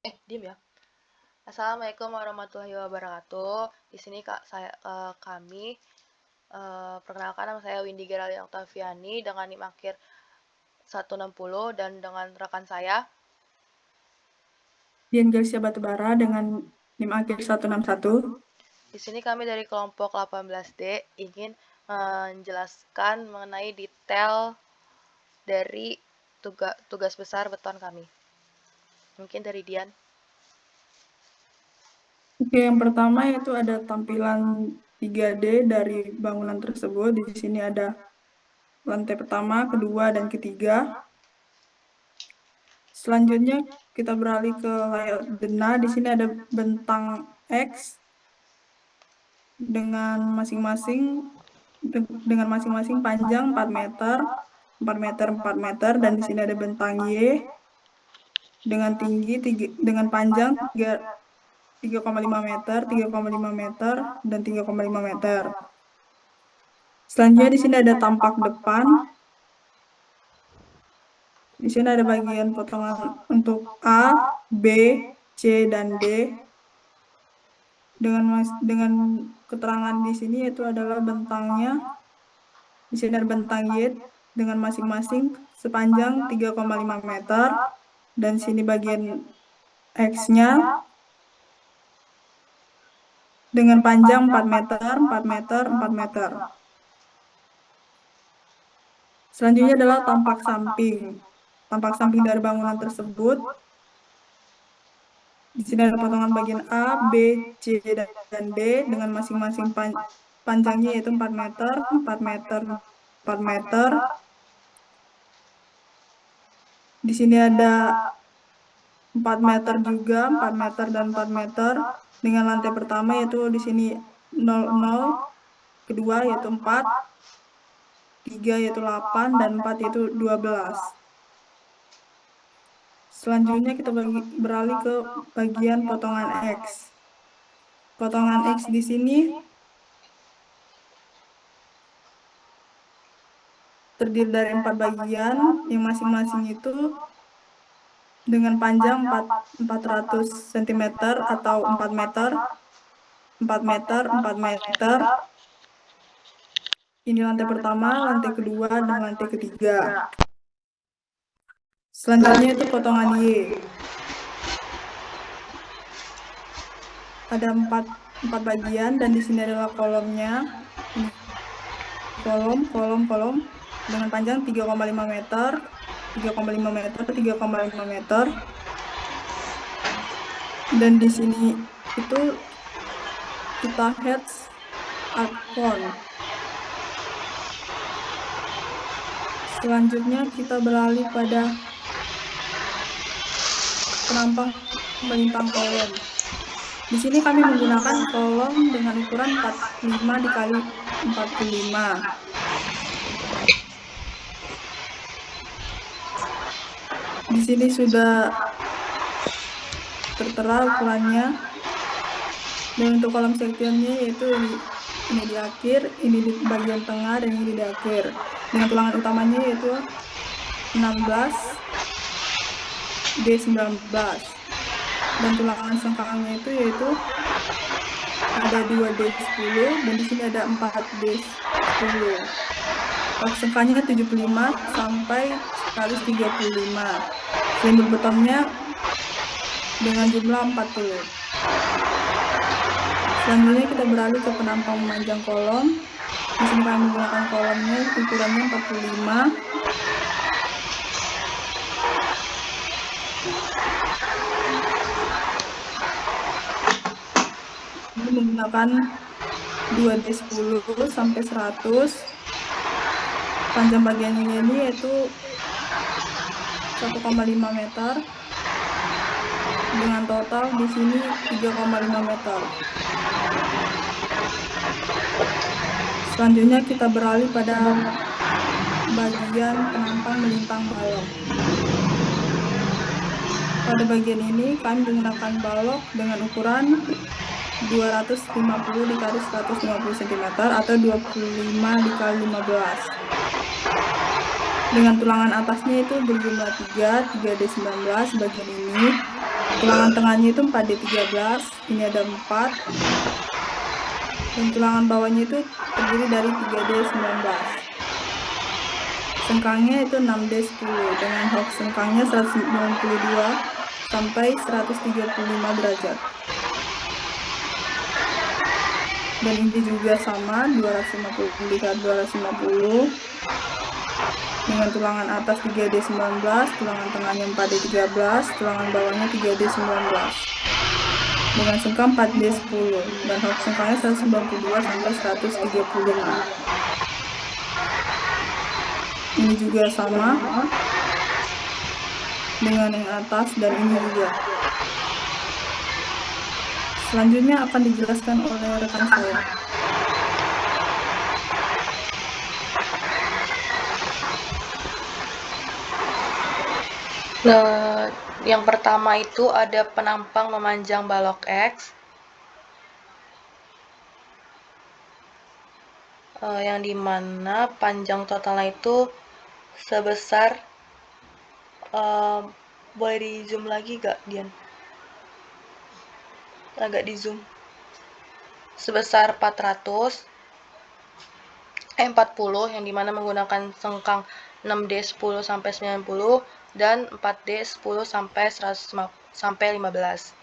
Diem ya. Assalamualaikum warahmatullahi wabarakatuh. Di sini kami perkenalkan, nama saya Windy Gerali Oktaviani dengan NIM akhir 160 dan dengan rekan saya. Dian Garcia Batubara dengan NIM akhir 161. Di sini kami dari kelompok 18D ingin menjelaskan mengenai detail dari tugas besar beton kami. Mungkin dari Dian. Oke, yang pertama itu ada tampilan 3D dari bangunan tersebut. Di sini ada lantai pertama, kedua, dan ketiga. Selanjutnya kita beralih ke layout denah. Di sini ada bentang X dengan masing-masing panjang 4 meter, 4 meter, 4 meter, dan di sini ada bentang Y dengan dengan panjang 3,5 meter, 3,5 meter, dan 3,5 meter. Selanjutnya di sini ada tampak depan. Di sini ada bagian potongan untuk A, B, C, dan D. Dengan keterangan di sini yaitu adalah bentangnya. Di sini ada bentang Y dengan masing-masing sepanjang 3,5 meter. Dan sini bagian X-nya dengan panjang 4 meter, 4 meter, 4 meter. Selanjutnya adalah tampak samping. Tampak samping dari bangunan tersebut. Di sini ada potongan bagian A, B, C, dan D dengan masing-masing panjangnya yaitu 4 meter, 4 meter, 4 meter. Di sini ada 4 meter juga, 4 meter dan 4 meter. Dengan lantai pertama yaitu di sini 00, kedua yaitu 4, 3 yaitu 8, dan 4 yaitu 12. Selanjutnya kita beralih ke bagian potongan X. Potongan X di sini terdiri dari 4 bagian yang masing-masing itu dengan panjang 400 cm atau 4 meter, 4 meter, 4 meter. Ini lantai pertama, lantai kedua, dan lantai ketiga. Selanjutnya itu potongan Y. Ada 4 bagian dan di sini adalah kolomnya. Ini kolom, kolom, kolom dengan panjang 3,5 meter, 3,5 meter, 3,5 meter. Dan di sini itu kita heads arcon. Selanjutnya kita beralih pada penampang melintang kolom. Di sini kami menggunakan kolom dengan ukuran 45 dikali 45. Di sini sudah tertera ukurannya. Dan untuk kolom sektionnya yaitu ini di akhir, ini di bagian tengah, dan ini di akhir. Dengan tulangan utamanya yaitu 16, D19. Dan tulangan sengkangnya itu yaitu ada 2D10 dan di sini ada 4D10. Sengkanya 75 sampai 135. Silinder betonnya dengan jumlah 40. Selanjutnya kita beralih ke penampang memanjang kolom. Di sini kami menggunakan kolomnya ukurannya 45. Ini menggunakan 2D10 sampai 100. Panjang bagiannya ini yaitu 1,5 meter. Dengan total di sini 3,5 meter. Selanjutnya kita beralih pada bagian penampang melintang balok. Pada bagian ini kami menggunakan balok dengan ukuran 250 dikali 150 cm atau 25 dikali 15. Dengan tulangan atasnya itu berjumlah 3D19 bagian ini. tulangan tengahnya itu 4D13, ini ada 4, dan tulangan bawahnya itu terdiri dari 3D19. Sengkangnya itu 6D10 dengan hook sengkangnya 192 sampai 135 derajat. Dan ini juga sama, 250 lihat 250 dengan tulangan atas 3D19, tulangan tengahnya 4D13, tulangan bawahnya 3D19 dengan sengkang 4D10 dan hook sengkangnya 192 sampai 135. Ini juga sama dengan yang atas dan ini juga. Selanjutnya akan dijelaskan oleh rekan saya. Nah, yang pertama itu ada penampang memanjang balok X, yang dimana panjang totalnya itu sebesar, boleh di zoom lagi gak, Dian? Agak di zoom. Sebesar 40 yang dimana menggunakan sengkang 6D10 sampai 90 dan 4D10 sampai 100 sampai 15.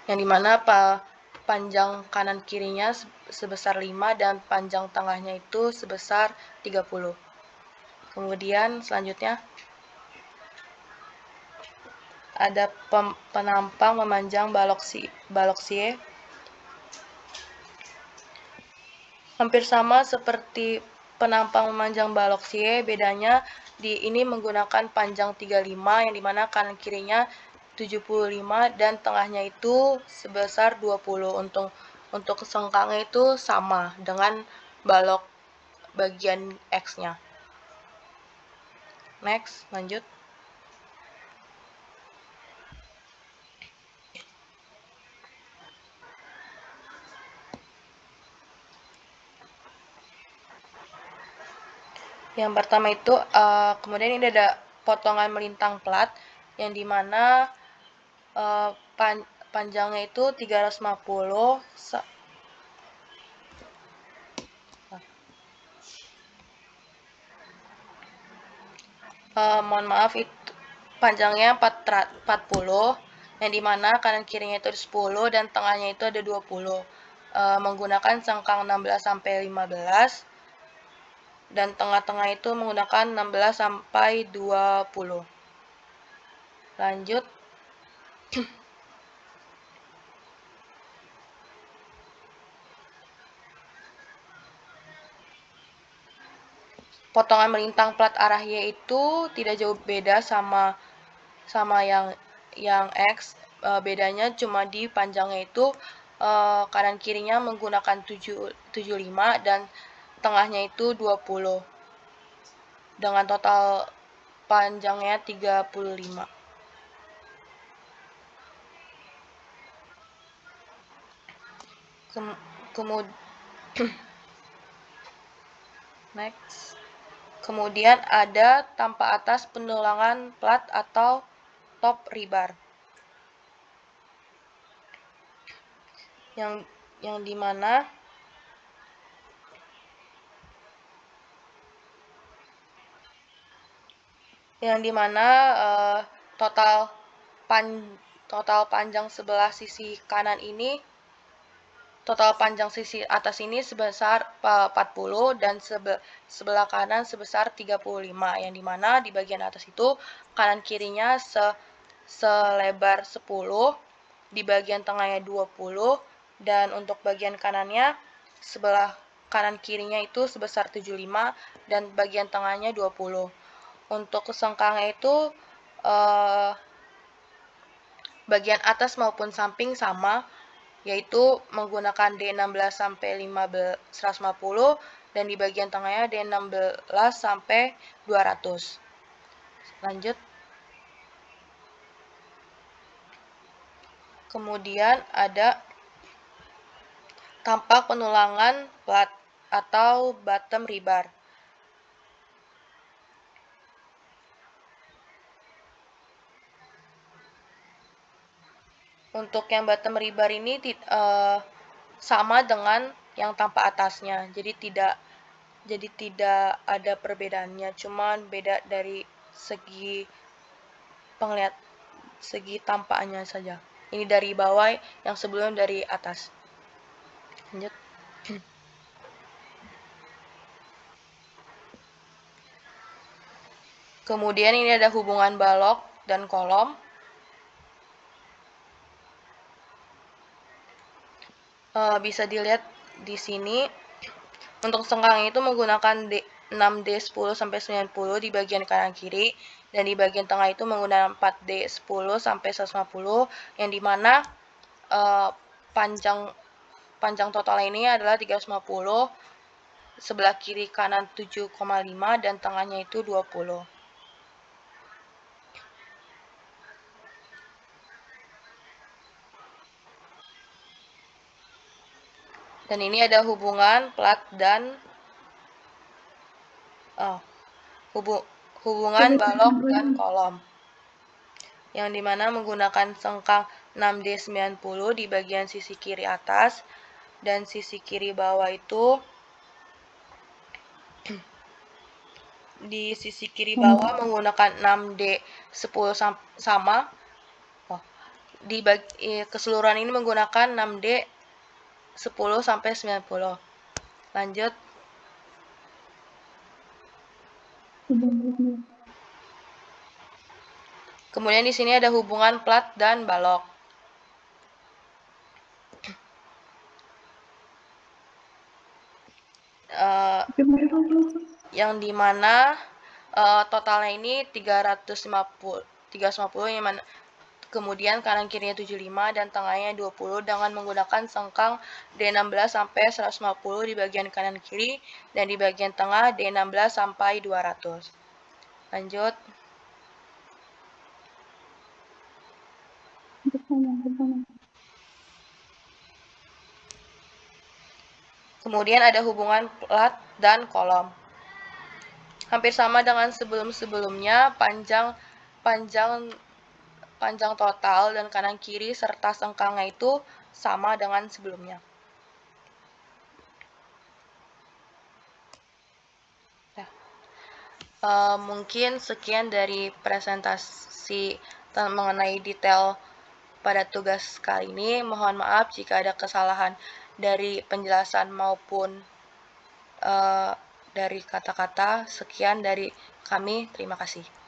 Yang dimana panjang kanan kirinya sebesar 5 dan panjang tengahnya itu sebesar 30. Kemudian selanjutnya ada penampang memanjang balok C. Hampir sama seperti penampang memanjang balok C, bedanya di ini menggunakan panjang 35 yang dimana kanan kirinya 75 dan tengahnya itu sebesar 20. Untuk sengkangnya itu sama dengan balok bagian X-nya. Next, lanjut. Yang pertama itu kemudian ini ada potongan melintang plat yang dimana panjangnya itu 350 mohon maaf, itu panjangnya 40 yang dimana kanan kirinya itu ada 10 dan tengahnya itu ada 20. Menggunakan sengkang 16 sampai 15 dan tengah-tengah itu menggunakan 16 sampai 20. Lanjut. Potongan melintang plat arah Y itu tidak jauh beda sama yang X. Bedanya cuma di panjangnya itu kanan kirinya menggunakan 75 dan tengahnya itu 20 dengan total panjangnya 35. Next. Kemudian ada tampak atas pendulangan plat atau top rebar. Yang dimana total panjang sebelah sisi kanan ini, total panjang sisi atas ini sebesar 40 dan sebelah kanan sebesar 35, yang dimana di bagian atas itu kanan kirinya selebar 10, di bagian tengahnya 20, dan untuk bagian kanannya sebelah kanan kirinya itu sebesar 75 dan bagian tengahnya 20. Untuk sengkangnya itu bagian atas maupun samping sama, yaitu menggunakan D16 sampai 150 dan di bagian tengahnya D16 sampai 200. Lanjut. Kemudian ada tampak penulangan plat atau bottom rebar. Untuk yang bottom rebar ini sama dengan yang tanpa atasnya. Jadi tidak ada perbedaannya, cuman beda dari segi tampaknya saja. Ini dari bawah, yang sebelum dari atas. Lanjut. Kemudian ini ada hubungan balok dan kolom. Bisa dilihat di sini. Untuk sengkang itu menggunakan 6D10 sampai 90 di bagian kanan kiri, dan di bagian tengah itu menggunakan 4D10 sampai 150, yang dimana panjang total ini adalah 350, sebelah kiri kanan 7,5, dan tengahnya itu 20. Dan ini ada hubungan plat dan hubungan balok dan kolom, yang dimana menggunakan sengkang 6D90 di bagian sisi kiri atas, dan sisi kiri bawah itu di sisi kiri bawah menggunakan 6D10 sama. Keseluruhan ini menggunakan 6D10 sampai 90. Lanjut. Kemudian di sini ada hubungan plat dan balok. Yang dimana totalnya ini 350, yang mana kemudian kanan kirinya 75 dan tengahnya 20 dengan menggunakan sengkang D16 sampai 150 di bagian kanan kiri, dan di bagian tengah D16 sampai 200. Lanjut. Kemudian ada hubungan plat dan kolom. Hampir sama dengan sebelum-sebelumnya, panjang total dan kanan kiri serta sengkangnya itu sama dengan sebelumnya. Mungkin sekian dari presentasi mengenai detail pada tugas kali ini. Mohon maaf jika ada kesalahan dari penjelasan maupun dari kata-kata. Sekian dari kami, terima kasih.